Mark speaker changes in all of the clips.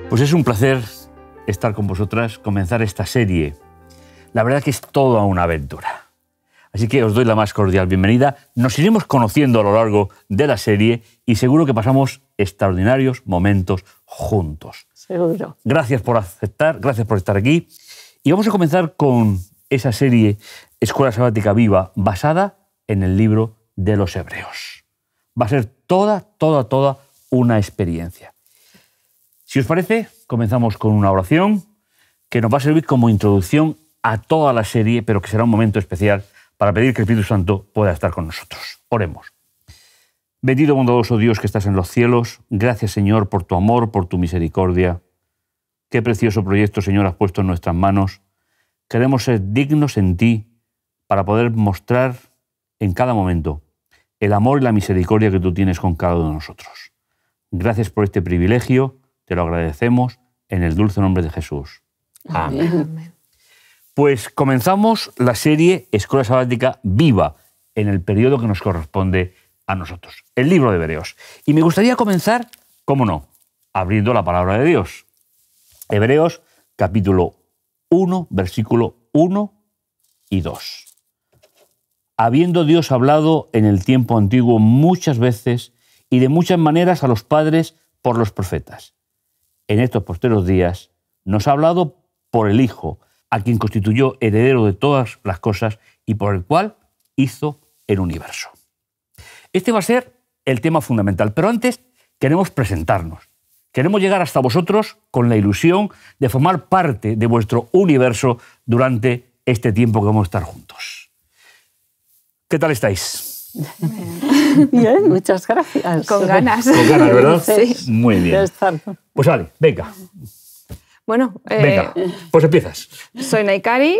Speaker 1: Pues es un placer estar con vosotras, comenzar esta serie. La verdad que es toda una aventura. Así que os doy la más cordial bienvenida. Nos iremos conociendo a lo largo de la serie y seguro que pasamos extraordinarios momentos juntos.
Speaker 2: Seguro.
Speaker 1: Gracias por aceptar, gracias por estar aquí. Y vamos a comenzar con esa serie Escuela Sabática Viva, basada en el libro de los Hebreos. Va a ser toda una experiencia. Si os parece, comenzamos con una oración que nos va a servir como introducción a toda la serie, pero que será un momento especial para pedir que el Espíritu Santo pueda estar con nosotros. Oremos. Bendito bondadoso Dios que estás en los cielos, gracias Señor por tu amor, por tu misericordia. Qué precioso proyecto, Señor, has puesto en nuestras manos. Queremos ser dignos en ti para poder mostrar en cada momento el amor y la misericordia que tú tienes con cada uno de nosotros. Gracias por este privilegio, te lo agradecemos en el dulce nombre de Jesús. Amén.
Speaker 2: Amén.
Speaker 1: Pues comenzamos la serie Escuela Sabática Viva en el periodo que nos corresponde a nosotros, el libro de Hebreos. Y me gustaría comenzar, cómo no, abriendo la palabra de Dios. Hebreos capítulo 1, versículo 1 y 2. Habiendo Dios hablado en el tiempo antiguo muchas veces y de muchas maneras a los padres por los profetas, en estos posteros días nos ha hablado por el Hijo, a quien constituyó heredero de todas las cosas y por el cual hizo el universo. Este va a ser el tema fundamental, pero antes queremos presentarnos. Queremos llegar hasta vosotros con la ilusión de formar parte de vuestro universo durante este tiempo que vamos a estar juntos. ¿Qué tal estáis?
Speaker 2: Bien, muchas gracias.
Speaker 3: Con ganas.
Speaker 1: Con ganas, ¿verdad?
Speaker 2: Sí.
Speaker 1: Muy bien. Pues vale, venga.
Speaker 3: Bueno,
Speaker 1: Venga, pues empiezas.
Speaker 3: soy Naikari,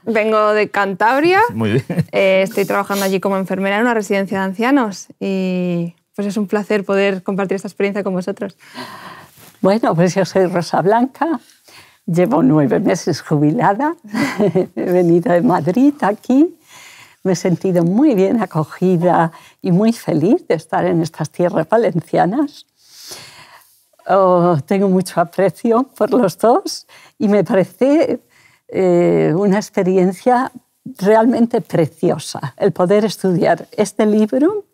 Speaker 3: vengo de Cantabria,
Speaker 1: Muy bien.
Speaker 3: estoy trabajando allí como enfermera en una residencia de ancianos y pues es un placer poder compartir esta experiencia con vosotros.
Speaker 2: Bueno, pues yo soy Rosa Blanca, llevo 9 meses jubilada, he venido de Madrid aquí, me he sentido muy bien acogida y muy feliz de estar en estas tierras valencianas. Tengo mucho aprecio por los dos y me parece una experiencia realmente preciosa el poder estudiar este libro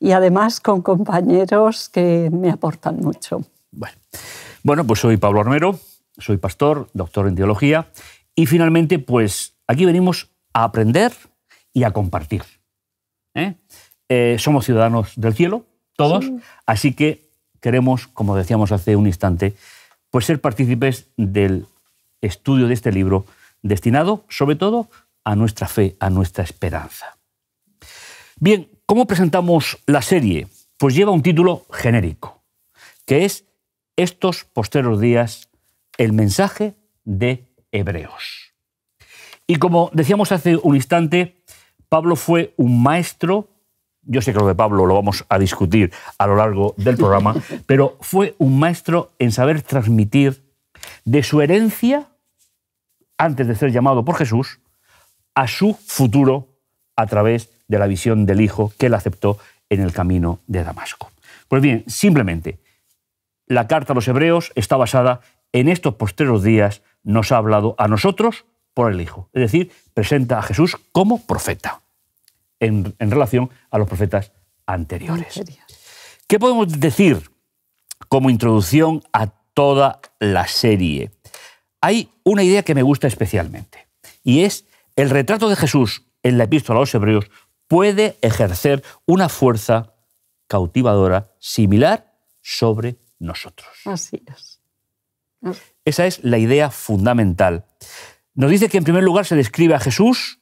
Speaker 2: y además con compañeros que me aportan mucho.
Speaker 1: Bueno, pues soy Pablo Armero, soy pastor, doctor en teología y finalmente pues aquí venimos a aprender y a compartir. Somos ciudadanos del cielo, todos, sí. Así que queremos, como decíamos hace un instante, pues ser partícipes del estudio de este libro destinado, sobre todo, a nuestra fe, a nuestra esperanza. Bien, ¿cómo presentamos la serie? Pues lleva un título genérico, que es Estos posteros días, el mensaje de Hebreos. Y como decíamos hace un instante, Pablo fue un maestro. Yo sé que lo de Pablo lo vamos a discutir a lo largo del programa, pero fue un maestro en saber transmitir de su herencia, antes de ser llamado por Jesús, a su futuro a través de la visión del Hijo que él aceptó en el camino de Damasco. Pues bien, simplemente, la carta a los Hebreos está basada en estos postreros días, nos ha hablado a nosotros por el Hijo. Es decir, presenta a Jesús como profeta. En relación a los profetas anteriores. ¿Qué podemos decir como introducción a toda la serie? Hay una idea que me gusta especialmente, y es el retrato de Jesús en la epístola a los Hebreos puede ejercer una fuerza cautivadora similar sobre nosotros.
Speaker 2: Así es.
Speaker 1: Esa es la idea fundamental. Nos dice que en primer lugar se describe a Jesús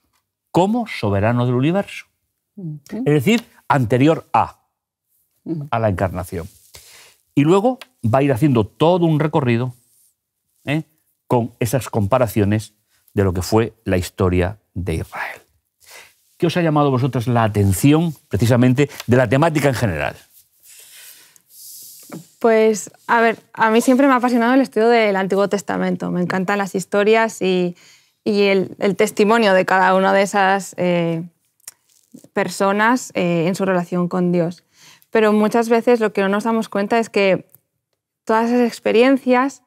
Speaker 1: como soberano del universo. Es decir, anterior a la encarnación. Y luego va a ir haciendo todo un recorrido con esas comparaciones de lo que fue la historia de Israel. ¿Qué os ha llamado a vosotros la atención precisamente de la temática en general?
Speaker 3: Pues, a ver, a mí siempre me ha apasionado el estudio del Antiguo Testamento. Me encantan las historias y el testimonio de cada una de esas personas en su relación con Dios. Pero muchas veces lo que no nos damos cuenta es que todas esas experiencias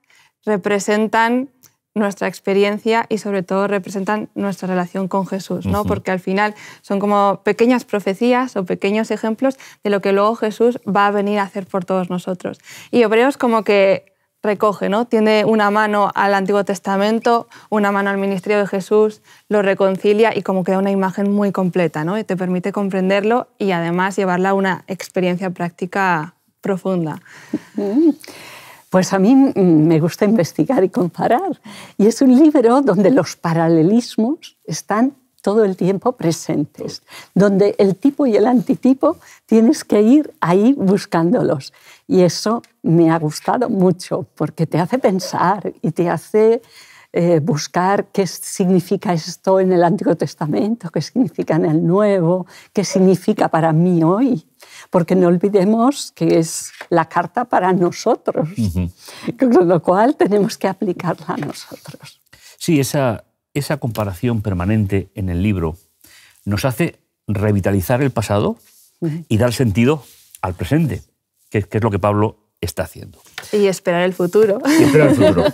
Speaker 3: representan nuestra experiencia y sobre todo representan nuestra relación con Jesús, ¿no? Porque al final son como pequeñas profecías o pequeños ejemplos de lo que luego Jesús va a venir a hacer por todos nosotros. Y Hebreos como que recoge, ¿no? Tiene una mano al Antiguo Testamento, una mano al ministerio de Jesús, lo reconcilia y como que da una imagen muy completa, ¿no? Y te permite comprenderlo y además llevarla a una experiencia práctica profunda.
Speaker 2: Pues a mí me gusta investigar y comparar. Y es un libro donde los paralelismos están todo el tiempo presentes, donde el tipo y el antitipo tienes que ir ahí buscándolos. Y eso me ha gustado mucho, porque te hace pensar y te hace buscar qué significa esto en el Antiguo Testamento, qué significa en el Nuevo, qué significa para mí hoy. Porque no olvidemos que es la carta para nosotros, con lo cual tenemos que aplicarla a nosotros.
Speaker 1: Sí, esa comparación permanente en el libro nos hace revitalizar el pasado y dar sentido al presente, que es lo que Pablo está haciendo.
Speaker 3: Y esperar el futuro.
Speaker 1: Y esperar el futuro.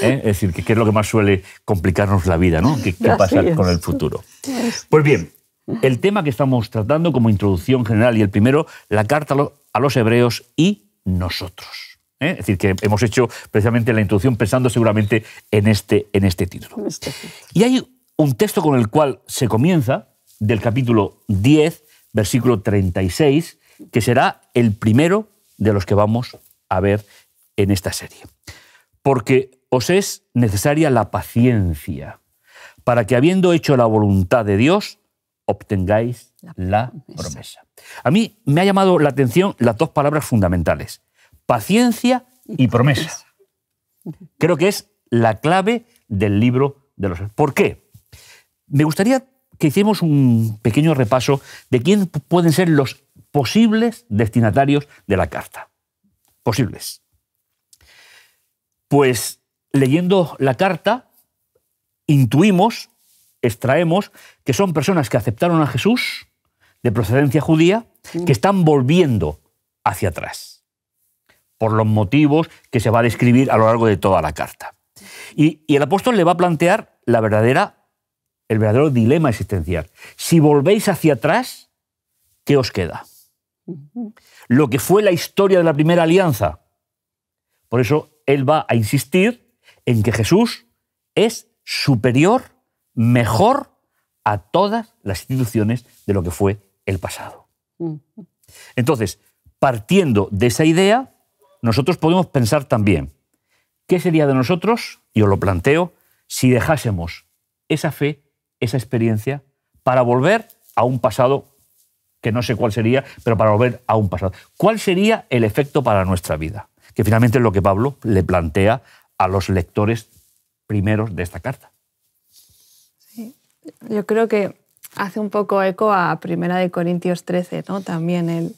Speaker 1: Es decir, que es lo que más suele complicarnos la vida, ¿no? ¿Qué pasa con el futuro? Pues bien, el tema que estamos tratando como introducción general y el primero, la carta a los hebreos y nosotros. Es decir, que hemos hecho precisamente la introducción pensando seguramente en este título. Y hay un texto con el cual se comienza, del capítulo 10, versículo 36, que será el primero de los que vamos a ver en esta serie. Porque os es necesaria la paciencia, para que habiendo hecho la voluntad de Dios, obtengáis la promesa. A mí me ha llamado la atención las dos palabras fundamentales, paciencia y promesa. Creo que es la clave del libro de los... ¿Por qué? Me gustaría que hiciéramos un pequeño repaso de quién pueden ser los posibles destinatarios de la carta. Posibles. Pues leyendo la carta, intuimos, extraemos que son personas que aceptaron a Jesús, de procedencia judía, que están volviendo hacia atrás, por los motivos que se va a describir a lo largo de toda la carta. Y el apóstol le va a plantear el verdadero dilema existencial. Si volvéis hacia atrás, ¿qué os queda? Lo que fue la historia de la primera alianza. Por eso él va a insistir en que Jesús es superior, mejor a todas las instituciones de lo que fue el pasado. Entonces, partiendo de esa idea, nosotros podemos pensar también, ¿qué sería de nosotros? Y os lo planteo, si dejásemos esa fe, esa experiencia, para volver a un pasado que no sé cuál sería, pero para volver a un pasado. ¿Cuál sería el efecto para nuestra vida? Que finalmente es lo que Pablo le plantea a los lectores primeros de esta carta.
Speaker 3: Sí. Yo creo que hace un poco eco a 1 Corintios 13, ¿no? También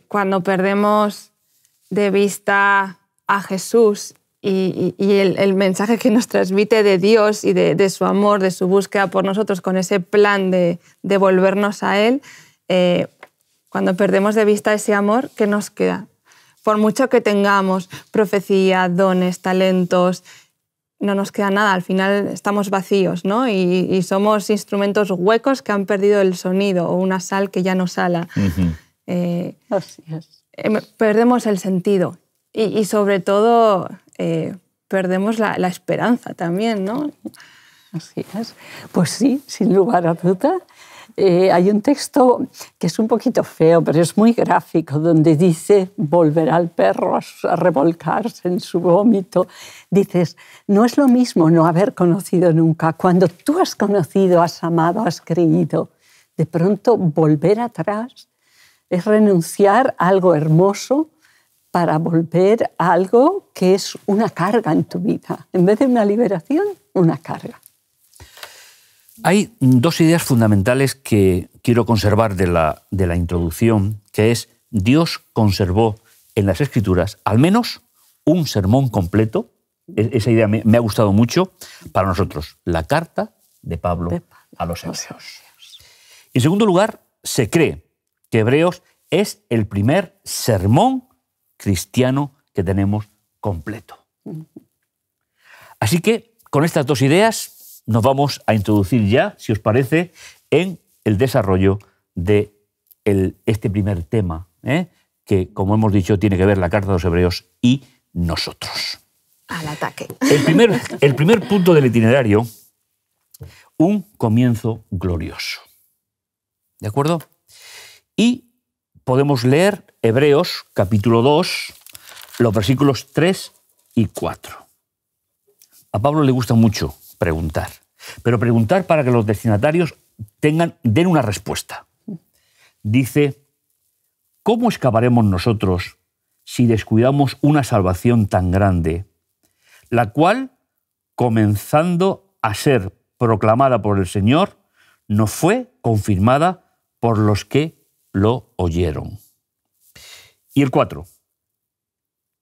Speaker 3: cuando perdemos de vista a Jesús y el mensaje que nos transmite de Dios y de su amor, de su búsqueda por nosotros, con ese plan de volvernos a Él, cuando perdemos de vista ese amor, ¿qué nos queda? Por mucho que tengamos profecía, dones, talentos, no nos queda nada. Al final estamos vacíos, ¿no? Y somos instrumentos huecos que han perdido el sonido o una sal que ya no sala.
Speaker 2: Así es.
Speaker 3: Perdemos el sentido y sobre todo perdemos la esperanza también, ¿no?
Speaker 2: Así es. Pues sí, sin lugar a duda. Hay un texto que es un poquito feo, pero es muy gráfico, donde dice, volverá el perro a revolcarse en su vómito. Dices, no es lo mismo no haber conocido nunca. Cuando tú has conocido, has amado, has creído, de pronto volver atrás es renunciar a algo hermoso para volver a algo que es una carga en tu vida. En vez de una liberación, una carga.
Speaker 1: Hay dos ideas fundamentales que quiero conservar de la introducción, que es Dios conservó en las Escrituras al menos un sermón completo. Esa idea me ha gustado mucho para nosotros. La carta de Pablo a los hebreos. En segundo lugar, se cree que Hebreos es el primer sermón cristiano que tenemos completo. Así que, con estas dos ideas, nos vamos a introducir ya, si os parece, en el desarrollo de este primer tema, que, como hemos dicho, tiene que ver la Carta de los Hebreos y nosotros.
Speaker 3: Al ataque.
Speaker 1: El primer punto del itinerario, un comienzo glorioso. ¿De acuerdo? Y podemos leer Hebreos, capítulo 2, los versículos 3 y 4. A Pablo le gusta mucho preguntar, pero preguntar para que los destinatarios den una respuesta. Dice, ¿cómo escaparemos nosotros si descuidamos una salvación tan grande, la cual, comenzando a ser proclamada por el Señor, nos fue confirmada por los que lo oyeron? Y el 4.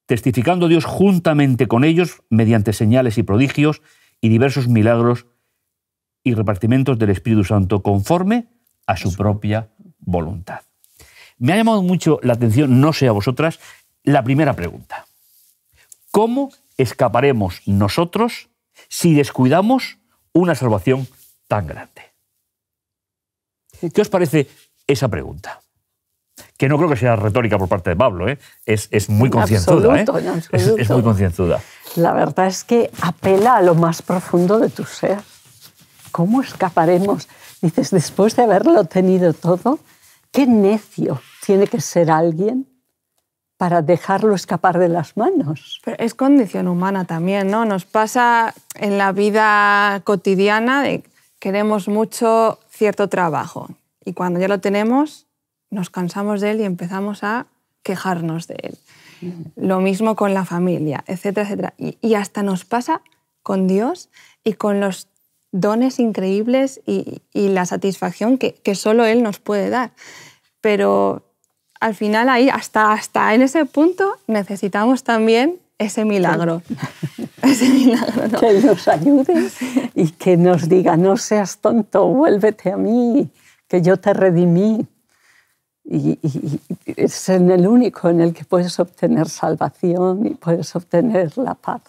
Speaker 1: Testificando Dios juntamente con ellos mediante señales y prodigios y diversos milagros y repartimientos del Espíritu Santo conforme a su propia voluntad. Me ha llamado mucho la atención, no sé a vosotras, la primera pregunta. ¿Cómo escaparemos nosotros si descuidamos una salvación tan grande? ¿Qué os parece esa pregunta? Que no creo que sea retórica por parte de Pablo, ¿eh? Es muy concienzuda. Es muy concienzuda.
Speaker 2: La verdad es que apela a lo más profundo de tu ser. ¿Cómo escaparemos? Dices, después de haberlo tenido todo, qué necio tiene que ser alguien para dejarlo escapar de las manos.
Speaker 3: Pero es condición humana también, ¿no? Nos pasa en la vida cotidiana de queremos mucho cierto trabajo y cuando ya lo tenemos nos cansamos de él y empezamos a quejarnos de él. Lo mismo con la familia, etcétera, etcétera. Y hasta nos pasa con Dios y con los dones increíbles y la satisfacción que solo Él nos puede dar. Pero al final ahí, hasta en ese punto, necesitamos también ese milagro. Ese milagro, ¿no?
Speaker 2: Que Él nos ayude y que nos diga, no seas tonto, vuélvete a mí, que yo te redimí. Y es en el único en el que puedes obtener salvación y puedes obtener la paz.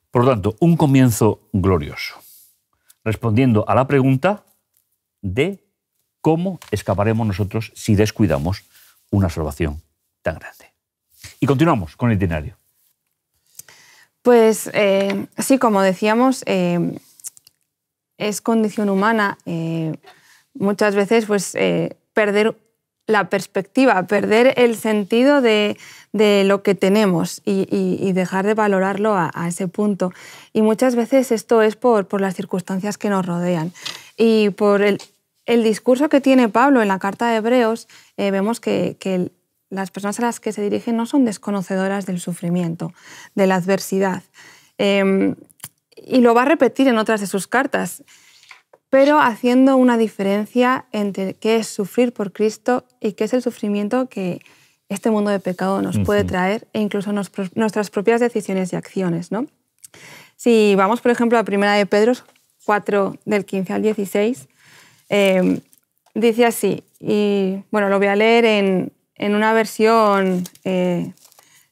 Speaker 1: Por lo tanto, un comienzo glorioso, respondiendo a la pregunta de cómo escaparemos nosotros si descuidamos una salvación tan grande. Y continuamos con el itinerario.
Speaker 3: Pues sí, como decíamos, es condición humana muchas veces pues, perder la perspectiva, perder el sentido de lo que tenemos y dejar de valorarlo a ese punto. Y muchas veces esto es por las circunstancias que nos rodean. Y por el discurso que tiene Pablo en la Carta de Hebreos, vemos que las personas a las que se dirigen no son desconocedoras del sufrimiento, de la adversidad. Y lo va a repetir en otras de sus cartas, pero haciendo una diferencia entre qué es sufrir por Cristo y qué es el sufrimiento que este mundo de pecado nos puede traer e incluso nuestras propias decisiones y acciones, ¿no? Si vamos, por ejemplo, a 1 de Pedro 4, del 15 al 16, dice así, y bueno, lo voy a leer en una versión,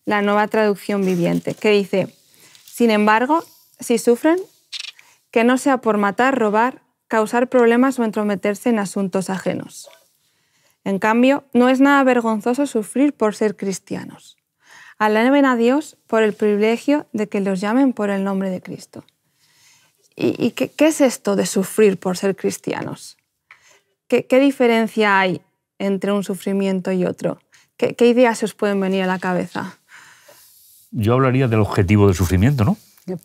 Speaker 3: la Nueva Traducción Viviente, que dice, sin embargo, si sufren, que no sea por matar, robar, causar problemas o entrometerse en asuntos ajenos. En cambio, no es nada vergonzoso sufrir por ser cristianos. Alaben a Dios por el privilegio de que los llamen por el nombre de Cristo. ¿Y qué es esto de sufrir por ser cristianos? ¿Qué diferencia hay entre un sufrimiento y otro? ¿Qué ideas se os pueden venir a la cabeza?
Speaker 1: Yo hablaría del objetivo del sufrimiento, ¿no?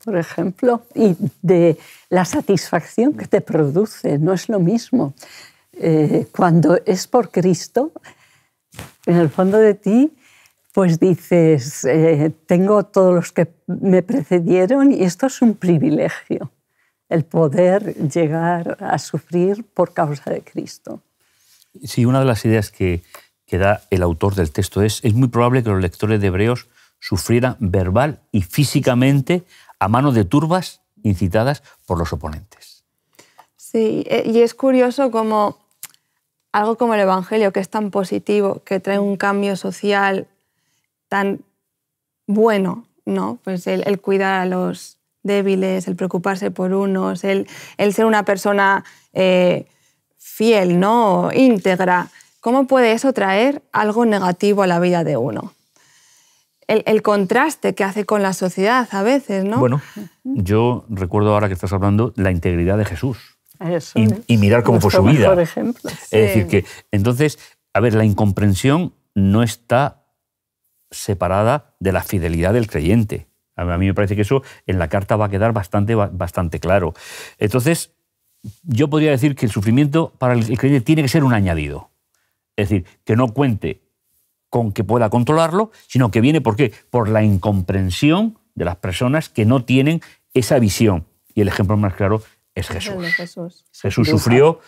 Speaker 2: Por ejemplo, y de la satisfacción que te produce, no es lo mismo. Cuando es por Cristo, en el fondo de ti, pues dices, tengo todos los que me precedieron y esto es un privilegio, el poder llegar a sufrir por causa de Cristo.
Speaker 1: Sí, una de las ideas que da el autor del texto es muy probable que los lectores de Hebreos sufrieran verbal y físicamente a manos de turbas incitadas por los oponentes.
Speaker 3: Sí, y es curioso como algo como el Evangelio, que es tan positivo, que trae un cambio social tan bueno, ¿no? Pues el cuidar a los débiles, el preocuparse por unos, el ser una persona fiel, ¿no? Íntegra. ¿Cómo puede eso traer algo negativo a la vida de uno? El contraste que hace con la sociedad a veces, ¿no?
Speaker 1: Bueno, yo recuerdo ahora que estás hablando la integridad de Jesús.
Speaker 2: Eso
Speaker 1: Y mirar cómo fue su vida.
Speaker 2: Por ejemplo.
Speaker 1: Es decir, que entonces, a ver, la incomprensión no está separada de la fidelidad del creyente. A mí me parece que eso en la carta va a quedar bastante claro. Entonces, yo podría decir que el sufrimiento para el creyente tiene que ser un añadido. Es decir, que no cuente con que pueda controlarlo, sino que viene, ¿por qué? Por la incomprensión de las personas que no tienen esa visión. Y el ejemplo más claro es Jesús. Jesús sufrió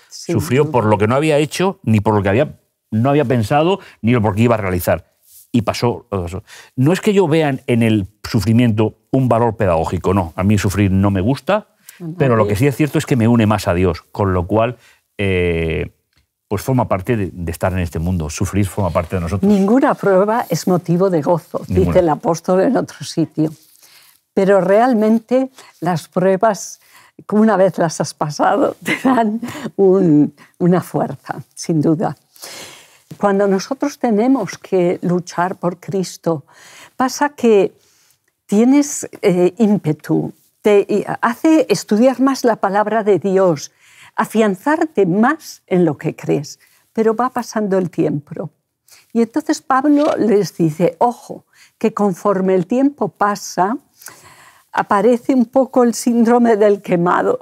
Speaker 1: por lo que no había hecho, ni por lo que no había pensado, ni por lo que iba a realizar. Y pasó eso. No es que yo vea en el sufrimiento un valor pedagógico, no. A mí sufrir no me gusta, pero lo que sí es cierto es que me une más a Dios, con lo cual pues forma parte de estar en este mundo. Sufrir forma parte de nosotros.
Speaker 2: Ninguna prueba es motivo de gozo, dice el apóstol en otro sitio. Pero realmente las pruebas, una vez las has pasado, te dan una fuerza, sin duda. Cuando nosotros tenemos que luchar por Cristo, pasa que tienes ímpetu, te hace estudiar más la palabra de Dios, afianzarte más en lo que crees, pero va pasando el tiempo. Y entonces Pablo les dice, ojo, que conforme el tiempo pasa, aparece un poco el síndrome del quemado.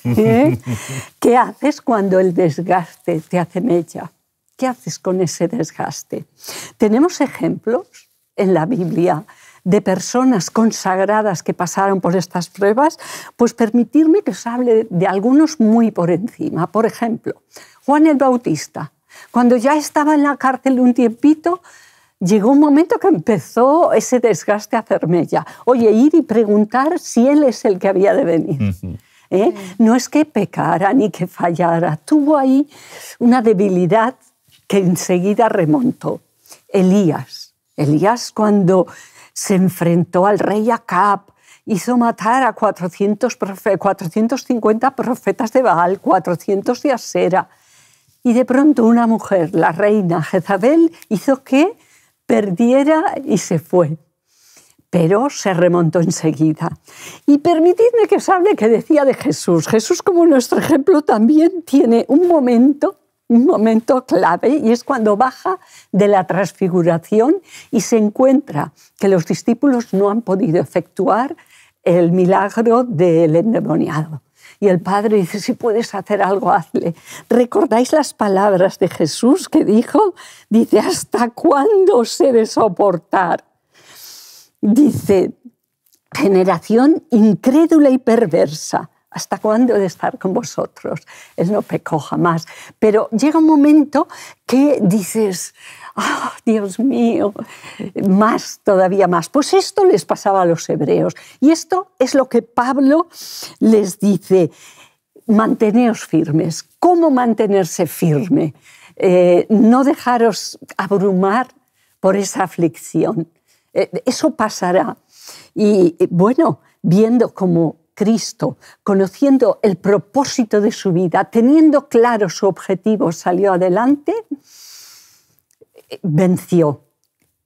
Speaker 2: ¿Qué haces cuando el desgaste te hace mella? ¿Qué haces con ese desgaste? Tenemos ejemplos en la Biblia de personas consagradas que pasaron por estas pruebas, pues permitirme que os hable de algunos muy por encima. Por ejemplo, Juan el Bautista, cuando ya estaba en la cárcel un tiempito, llegó un momento que empezó ese desgaste a hacer mella. Oye, ir y preguntar si él es el que había de venir. No es que pecara ni que fallara, tuvo ahí una debilidad que enseguida remontó. Elías cuando se enfrentó al rey Acab, hizo matar a 450 profetas de Baal, 400 de Asera, y de pronto una mujer, la reina Jezabel, hizo que perdiera y se fue. Pero se remontó enseguida. Y permitidme que os hable que decía de Jesús. Jesús, como nuestro ejemplo, también tiene un momento clave, y es cuando baja de la transfiguración y se encuentra que los discípulos no han podido efectuar el milagro del endemoniado. Y el Padre dice, si puedes hacer algo, hazle. ¿Recordáis las palabras de Jesús que dijo? Dice, ¿hasta cuándo os he de soportar? Dice, generación incrédula y perversa. ¿Hasta cuándo he de estar con vosotros? Él no pecó jamás. Pero llega un momento que dices, oh, Dios mío, todavía más. Pues esto les pasaba a los hebreos. Y esto es lo que Pablo les dice, manteneos firmes. ¿Cómo mantenerse firme? No dejaros abrumar por esa aflicción. Eso pasará. Y bueno, viendo cómo Cristo, conociendo el propósito de su vida, teniendo claro su objetivo, salió adelante, venció.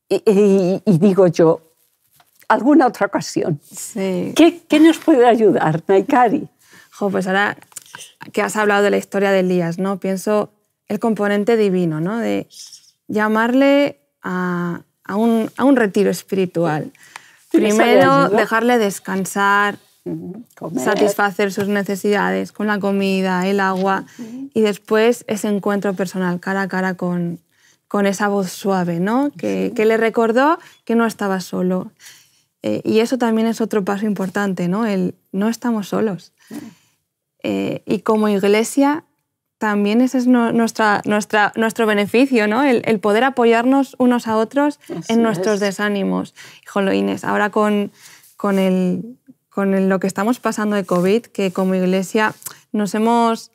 Speaker 2: Y digo yo, ¿alguna otra ocasión?
Speaker 3: Sí.
Speaker 2: ¿Qué nos puede ayudar, Naikari?
Speaker 3: Pues ahora que has hablado de la historia de Elías, ¿no? Pienso el componente divino, ¿no? De llamarle a un retiro espiritual. Primero, dejarle descansar, satisfacer sus necesidades con la comida, el agua, y después ese encuentro personal, cara a cara con esa voz suave, ¿no? Que le recordó que no estaba solo. Y eso también es otro paso importante, ¿no? No estamos solos. Y como iglesia también ese es nuestro beneficio, ¿no? El poder apoyarnos unos a otros en nuestros desánimos. Híjole, Inés, ahora con lo que estamos pasando de COVID, que como iglesia nos hemos,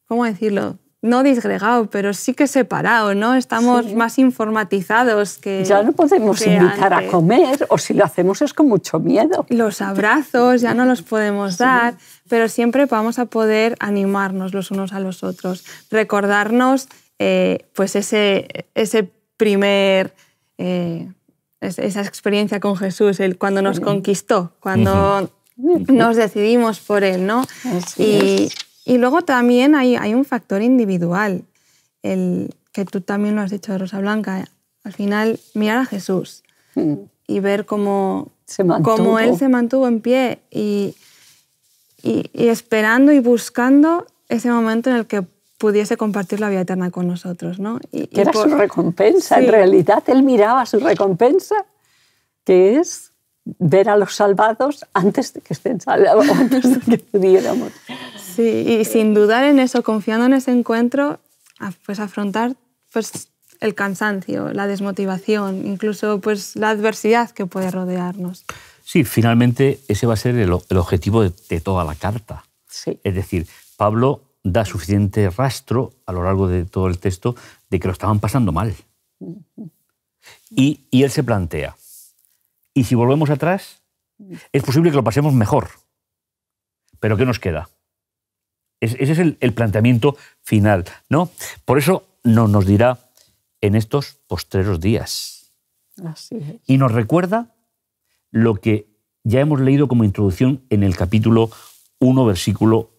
Speaker 3: ¿cómo decirlo?, no disgregado, pero sí que separado, ¿no? Estamos más informatizados que
Speaker 2: ya no podemos
Speaker 3: que
Speaker 2: invitar
Speaker 3: antes.
Speaker 2: a comer, o si lo hacemos es con mucho miedo.
Speaker 3: Los abrazos ya no los podemos dar, pero siempre vamos a poder animarnos los unos a los otros, recordarnos pues ese primer, esa experiencia con Jesús, cuando nos conquistó, cuando nos decidimos por Él, ¿no? Y luego también hay un factor individual, que tú también lo has dicho, Rosa Blanca, al final mirar a Jesús y ver cómo Él se mantuvo en pie y esperando y buscando ese momento en el que pudiese compartir la vida eterna con nosotros, ¿no?
Speaker 2: Que era su recompensa. Sí. En realidad, él miraba su recompensa, que es ver a los salvados antes de que estén salvados, antes de que pudiéramos.
Speaker 3: Sí, y sin dudar en eso, confiando en ese encuentro, pues afrontar pues, el cansancio, la desmotivación, incluso pues, la adversidad que puede rodearnos.
Speaker 1: Sí, finalmente ese va a ser el objetivo de toda la carta.
Speaker 2: Sí.
Speaker 1: Es decir, Pablo da suficiente rastro a lo largo de todo el texto de que lo estaban pasando mal. Y él se plantea, ¿y si volvemos atrás? Es posible que lo pasemos mejor. ¿Pero qué nos queda? Ese es el planteamiento final, ¿no? Por eso nos dirá en estos postreros días.
Speaker 2: Así es.
Speaker 1: Y nos recuerda lo que ya hemos leído como introducción en el capítulo 1, versículo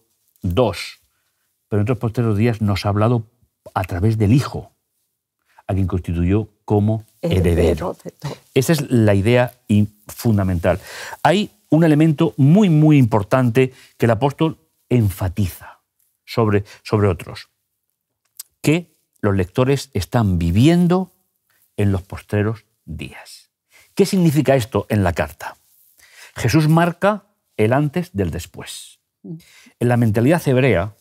Speaker 1: 2. Pero en estos postreros días nos ha hablado a través del Hijo, a quien constituyó como heredero. Esa es la idea fundamental. Hay un elemento muy, muy importante que el apóstol enfatiza sobre otros, que los lectores están viviendo en los postreros días. ¿Qué significa esto en la carta? Jesús marca el antes del después. En la mentalidad hebrea,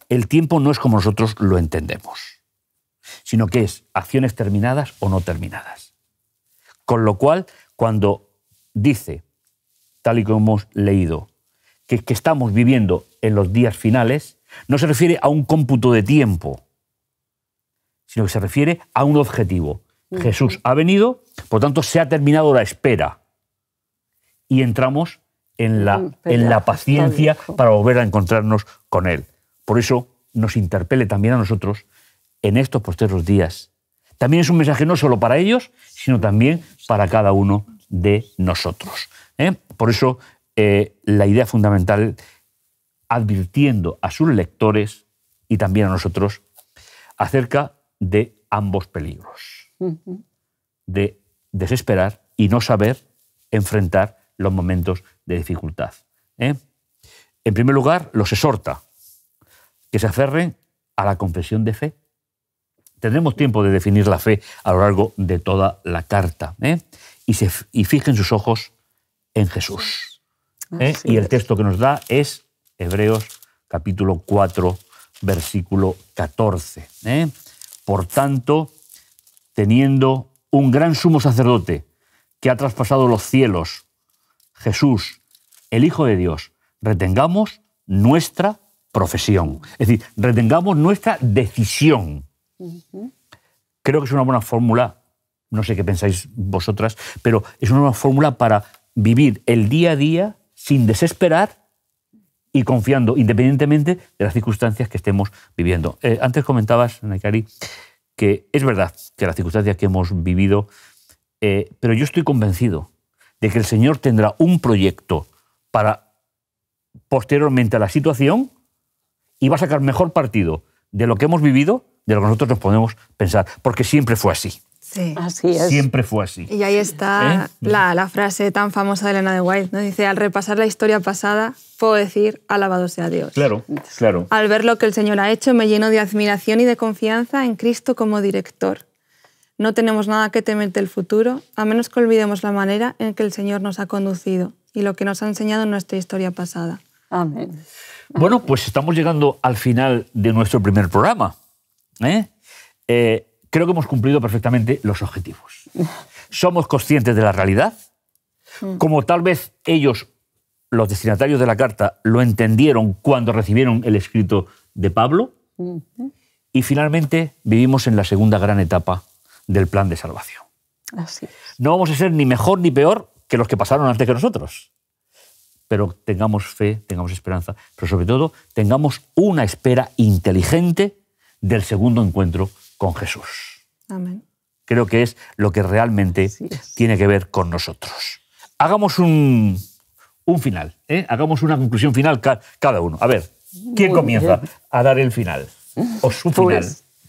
Speaker 1: el tiempo no es como nosotros lo entendemos, sino que es acciones terminadas o no terminadas. Con lo cual, cuando dice, tal y como hemos leído, que estamos viviendo en los días finales, no se refiere a un cómputo de tiempo, sino que se refiere a un objetivo. Jesús ha venido, por tanto se ha terminado la espera y entramos en la paciencia para volver a encontrarnos con Él. Por eso nos interpele también a nosotros en estos postreros días. También es un mensaje no solo para ellos, sino también para cada uno de nosotros. Por eso la idea fundamental, advirtiendo a sus lectores y también a nosotros acerca de ambos peligros. De desesperar y no saber enfrentar los momentos de dificultad. En primer lugar, los exhorta que se aferren a la confesión de fe. Tendremos tiempo de definir la fe a lo largo de toda la carta. Y fijen sus ojos en Jesús. Y el texto que nos da es Hebreos capítulo 4, versículo 14. Por tanto, teniendo un gran sumo sacerdote que ha traspasado los cielos, Jesús, el Hijo de Dios, retengamos nuestra profesión. Es decir, retengamos nuestra decisión. Creo que es una buena fórmula, no sé qué pensáis vosotras, pero es una buena fórmula para vivir el día a día sin desesperar y confiando independientemente de las circunstancias que estemos viviendo. Antes comentabas, Naikari, que es verdad que las circunstancias que hemos vivido, pero yo estoy convencido de que el Señor tendrá un proyecto para posteriormente a la situación y va a sacar mejor partido de lo que hemos vivido de lo que nosotros nos podemos pensar, porque siempre fue así.
Speaker 3: Sí.
Speaker 2: Así es.
Speaker 1: Siempre fue así.
Speaker 3: Y ahí está la frase tan famosa de Elena de White, ¿no? Dice, al repasar la historia pasada, puedo decir, alabado sea Dios.
Speaker 1: Claro, claro.
Speaker 3: Al ver lo que el Señor ha hecho, me lleno de admiración y de confianza en Cristo como director. No tenemos nada que temer del futuro, a menos que olvidemos la manera en que el Señor nos ha conducido y lo que nos ha enseñado en nuestra historia pasada.
Speaker 2: Amén.
Speaker 1: Bueno, pues estamos llegando al final de nuestro primer programa. Creo que hemos cumplido perfectamente los objetivos. Somos conscientes de la realidad, como tal vez ellos, los destinatarios de la carta, lo entendieron cuando recibieron el escrito de Pablo, Y finalmente vivimos en la segunda gran etapa del plan de salvación.
Speaker 2: Así es.
Speaker 1: No vamos a ser ni mejor ni peor que los que pasaron antes que nosotros. Pero tengamos fe, tengamos esperanza, pero sobre todo tengamos una espera inteligente del segundo encuentro con Jesús.
Speaker 3: Amén.
Speaker 1: Creo que es lo que realmente tiene que ver con nosotros. Hagamos un final, hagamos una conclusión final cada uno. A ver, ¿quién comienza a dar el final? O su final.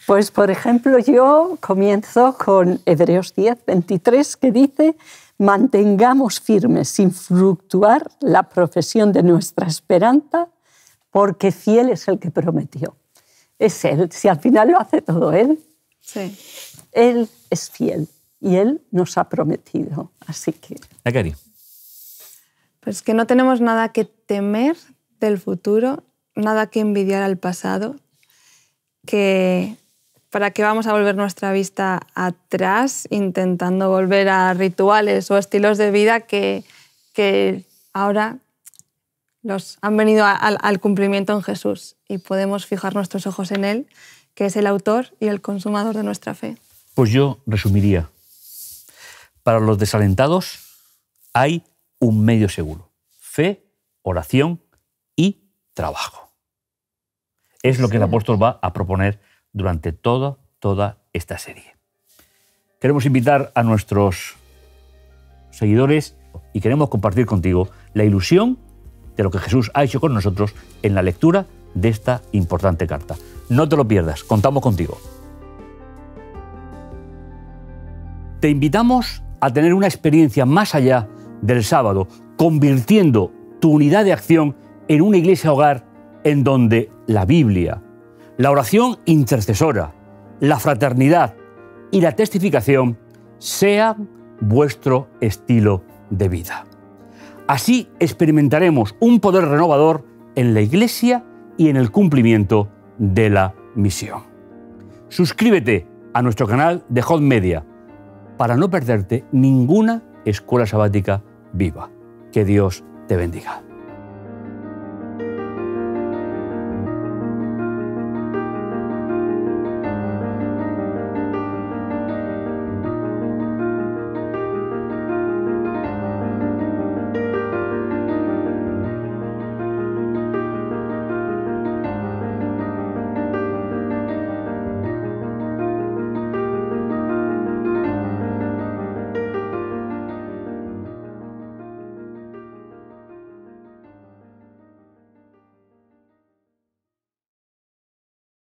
Speaker 2: Pues, por ejemplo, yo comienzo con Hebreos 10, 23, que dice: mantengamos firmes sin fluctuar la profesión de nuestra esperanza, porque fiel es el que prometió. Es Él. Si al final lo hace todo Él,
Speaker 3: Sí.
Speaker 2: Él es fiel y Él nos ha prometido. Así que...
Speaker 1: Nakari.
Speaker 3: Pues que no tenemos nada que temer del futuro, nada que envidiar al pasado, que para qué vamos a volver nuestra vista atrás intentando volver a rituales o estilos de vida que ahora los han venido al cumplimiento en Jesús, y podemos fijar nuestros ojos en Él, que es el autor y el consumador de nuestra fe.
Speaker 1: Pues yo resumiría. Para los desalentados hay un medio seguro: fe, oración y trabajo. Es lo que el apóstol va a proponer durante toda esta serie. Queremos invitar a nuestros seguidores y queremos compartir contigo la ilusión de lo que Jesús ha hecho con nosotros en la lectura de esta importante carta. No te lo pierdas, contamos contigo. Te invitamos a tener una experiencia más allá del sábado, convirtiendo tu unidad de acción en una iglesia hogar en donde la Biblia, la oración intercesora, la fraternidad y la testificación sean vuestro estilo de vida. Así experimentaremos un poder renovador en la Iglesia y en el cumplimiento de la misión. Suscríbete a nuestro canal de Hot Media para no perderte ninguna escuela sabática viva. Que Dios te bendiga.